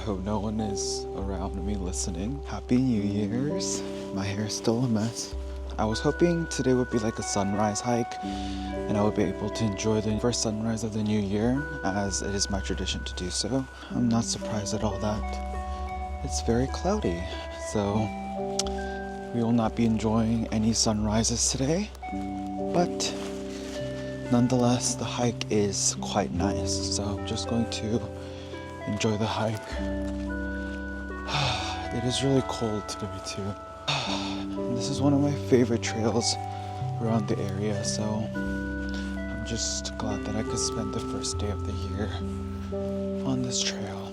Hope no one is around me listening. Happy New Year's. My hair is still a mess. I was hoping today would be like a sunrise hike and I would be able to enjoy the first sunrise of the new year, as it is my tradition to do so. I'm not surprised at all that it's very cloudy, so we will not be enjoying any sunrises today. But nonetheless, the hike is quite nice, so I'm just going to enjoy the hike. It is really cold to me too. This is one of my favorite trails around the area, so I'm just glad that I could spend the first day of the year on this trail.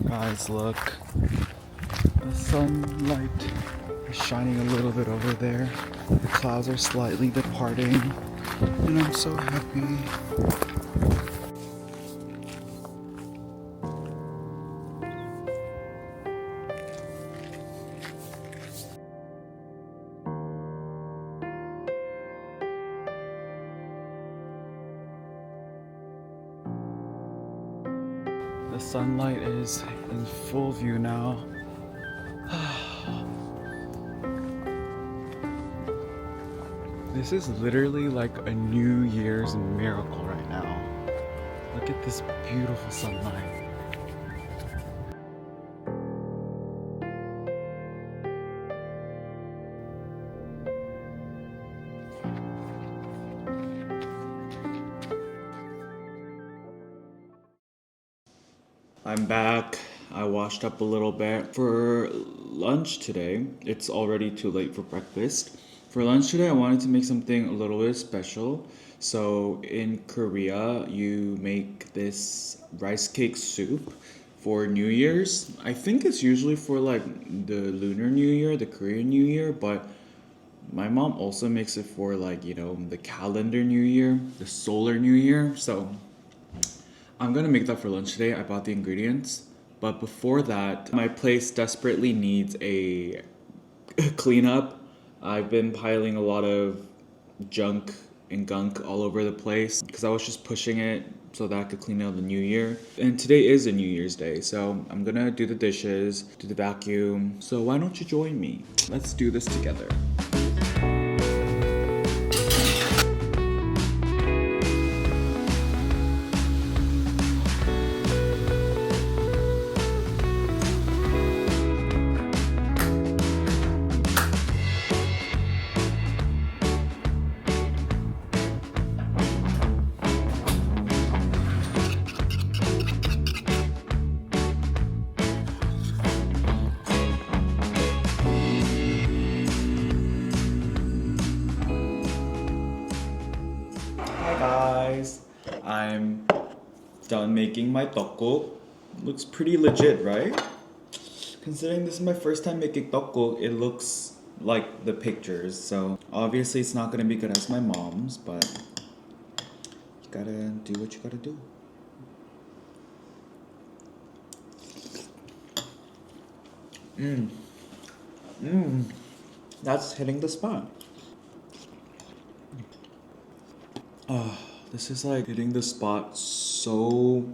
Guys, look. The sunlight is shining a little bit over there. The clouds are slightly departing, and I'm so happy. The sunlight is in full view now. This is literally like a New Year's miracle right now. Look at this beautiful sunlight. I'm back. I washed up a little bit. For lunch today, it's already too late for breakfast. For lunch today, I wanted to make something a little bit special. So in Korea, you make this rice cake soup for New Year's. I think it's usually for like the Lunar New Year, the Korean New Year, but my mom also makes it for like, the calendar New Year, the solar New Year. So I'm gonna make that for lunch today. I bought the ingredients. But before that, my place desperately needs a cleanup. I've been piling a lot of junk and gunk all over the place because I was just pushing it so that I could clean out the new year. And today is a New Year's Day, so I'm gonna do the dishes, do the vacuum. So why don't you join me? Let's do this together. Hi guys, I'm done making my tteokguk. Looks pretty legit, right? Considering this is my first time making tteokguk, it looks like the pictures. So obviously it's not gonna be good as my mom's, but you gotta do what you gotta do. That's hitting the spot. This is like hitting the spot so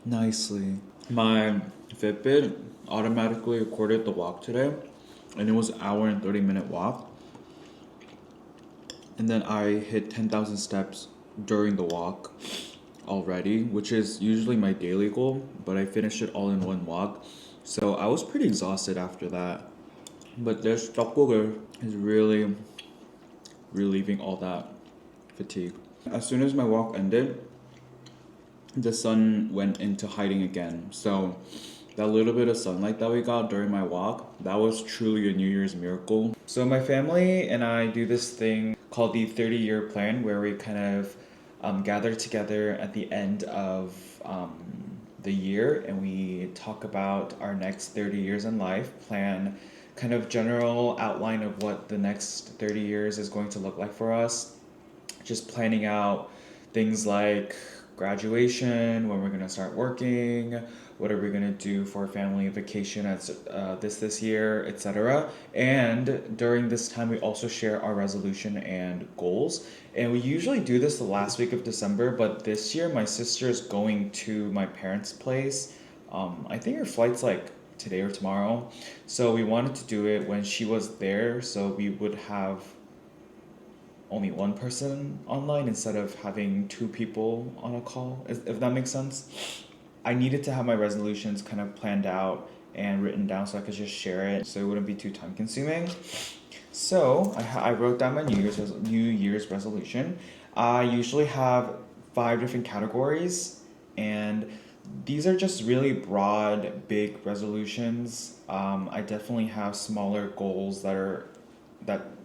nicely. My Fitbit automatically recorded the walk today, and it was an hour and 30-minute walk. And then I hit 10,000 steps during the walk already, which is usually my daily goal, but I finished it all in one walk. So I was pretty exhausted after that. But this tteokguk is really relieving all that fatigue. As soon as my walk ended, the sun went into hiding again. So that little bit of sunlight that we got during my walk, that was truly a New Year's miracle. So my family and I do this thing called the 30-year plan, where we kind of gather together at the end of the year, and we talk about our next 30 years in life, plan kind of general outline of what the next 30 years is going to look like for us, just planning out things like graduation, when we're gonna start working, what are we gonna do for family vacation at this year, etc. And during this time, we also share our resolution and goals. And we usually do this the last week of December, but this year my sister is going to my parents' place. I think her flight's like today or tomorrow, so we wanted to do it when she was there, so we would have only one person online instead of having two people on a call, if that makes sense. I needed to have my resolutions kind of planned out and written down so I could just share it so it wouldn't be too time consuming. So I wrote down my New Year's resolution. I usually have 5 different categories, and these are just really broad, big resolutions. I definitely have smaller goals that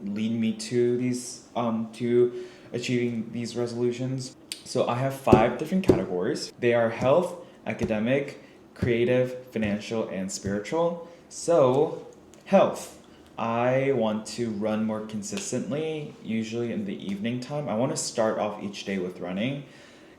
lead me to these to achieving these resolutions. So I have 5 different categories. They are health, academic, creative, financial, and spiritual. So health. I want to run more consistently, usually in the evening time. I want to start off each day with running.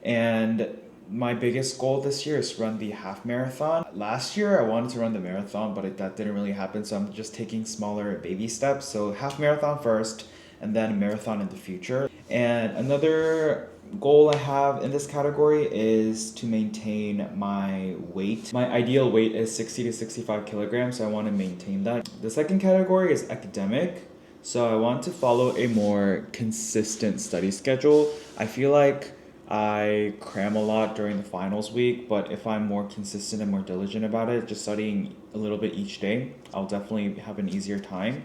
And my biggest goal this year is to run the half marathon. Last year I wanted to run the marathon, but that didn't really happen, so I'm just taking smaller baby steps. So half marathon first, and then a marathon in the future. And another goal I have in this category is to maintain my weight. My ideal weight is 60 to 65 kilograms, so I want to maintain that. The second category is academic. So I want to follow a more consistent study schedule. I feel like I cram a lot during the finals week, but if I'm more consistent and more diligent about it, just studying a little bit each day, I'll definitely have an easier time.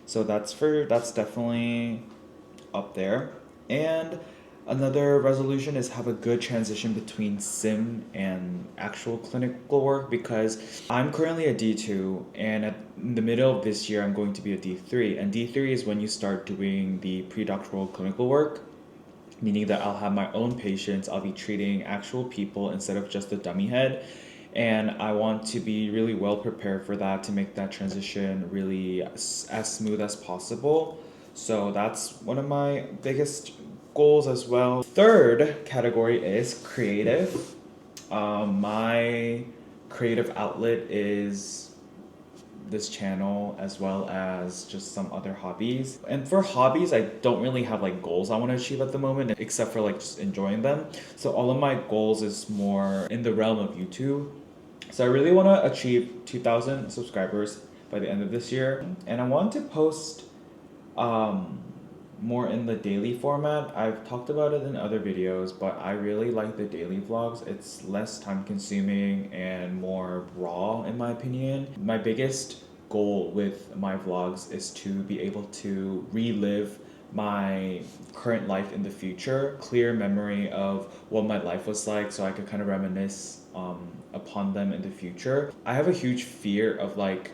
So that's definitely up there. And another resolution is have a good transition between sim and actual clinical work, because I'm currently a D2, and in the middle of this year I'm going to be a D3, and D3 is when you start doing the pre-doctoral clinical work, meaning that I'll have my own patients, I'll be treating actual people instead of just a dummy head. And I want to be really well prepared for that to make that transition really as smooth as possible. So that's one of my biggest goals as well. Third category is creative. My creative outlet is this channel, as well as just some other hobbies. And for hobbies, I don't really have like goals I want to achieve at the moment, except for like just enjoying them. So all of my goals is more in the realm of YouTube. So I really want to achieve 2,000 subscribers by the end of this year, and I want to post um, more in the daily format. I've talked about it in other videos, but I really like the daily vlogs. It's less time consuming and more raw, in my opinion. My biggest goal with my vlogs is to be able to relive my current life in the future, clear memory of what my life was like, so I could kind of reminisce upon them in the future. I have a huge fear of like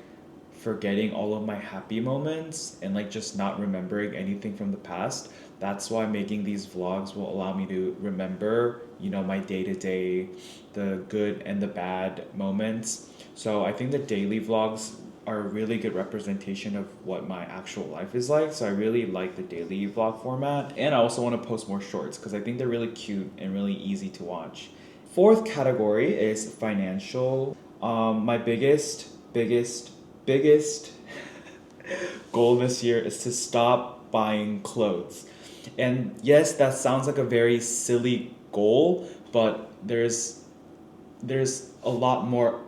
forgetting all of my happy moments and like just not remembering anything from the past. That's why making these vlogs will allow me to remember, my day to day, the good and the bad moments. So I think the daily vlogs are a really good representation of what my actual life is like. So I really like the daily vlog format. And I also want to post more shorts because I think they're really cute and really easy to watch. Fourth category is financial. My biggest goal this year is to stop buying clothes. And yes, that sounds like a very silly goal, but there's a lot more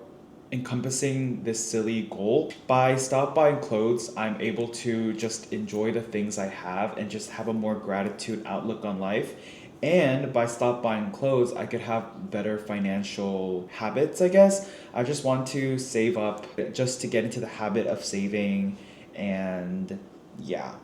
encompassing this silly goal. By stop buying clothes, I'm able to just enjoy the things I have and just have a more gratitude outlook on life. And by stop buying clothes, I could have better financial habits, I guess. I just want to save up just to get into the habit of saving. And yeah.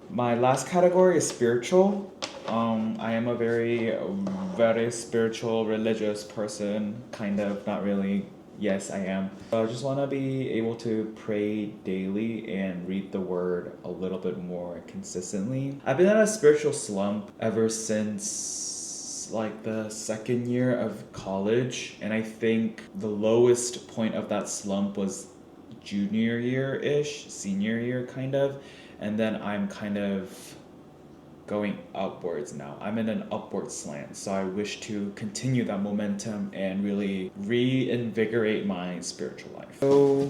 My last category is spiritual. I am a very spiritual, religious person. Kind of, not really. Yes, I am. I just want to be able to pray daily and read the word a little bit more consistently. I've been in a spiritual slump ever since like the second year of college, and I think the lowest point of that slump was junior year ish, senior year kind of, and then I'm kind of going upwards now. I'm in an upward slant, so I wish to continue that momentum and really reinvigorate my spiritual life. So,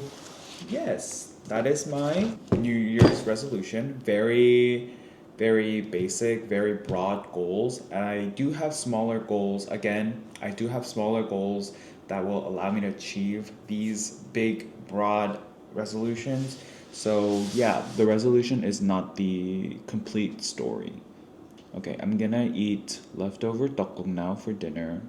yes, that is my New Year's resolution. Very basic, very broad goals. I do have smaller goals. Again, I do have smaller goals that will allow me to achieve these big, broad resolutions. So, yeah, the resolution is not the complete story. Okay, I'm gonna eat leftover tteokguk now for dinner.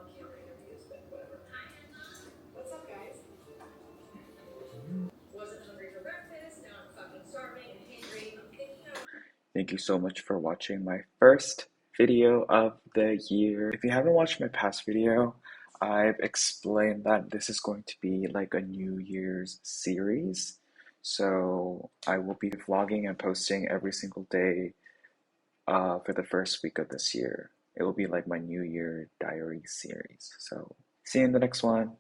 Thank you so much for watching my first video of the year. If you haven't watched my past video, I've explained that this is going to be like a New Year's series. So I will be vlogging and posting every single day for the first week of this year. It will be like my New Year diary series. So see you in the next one.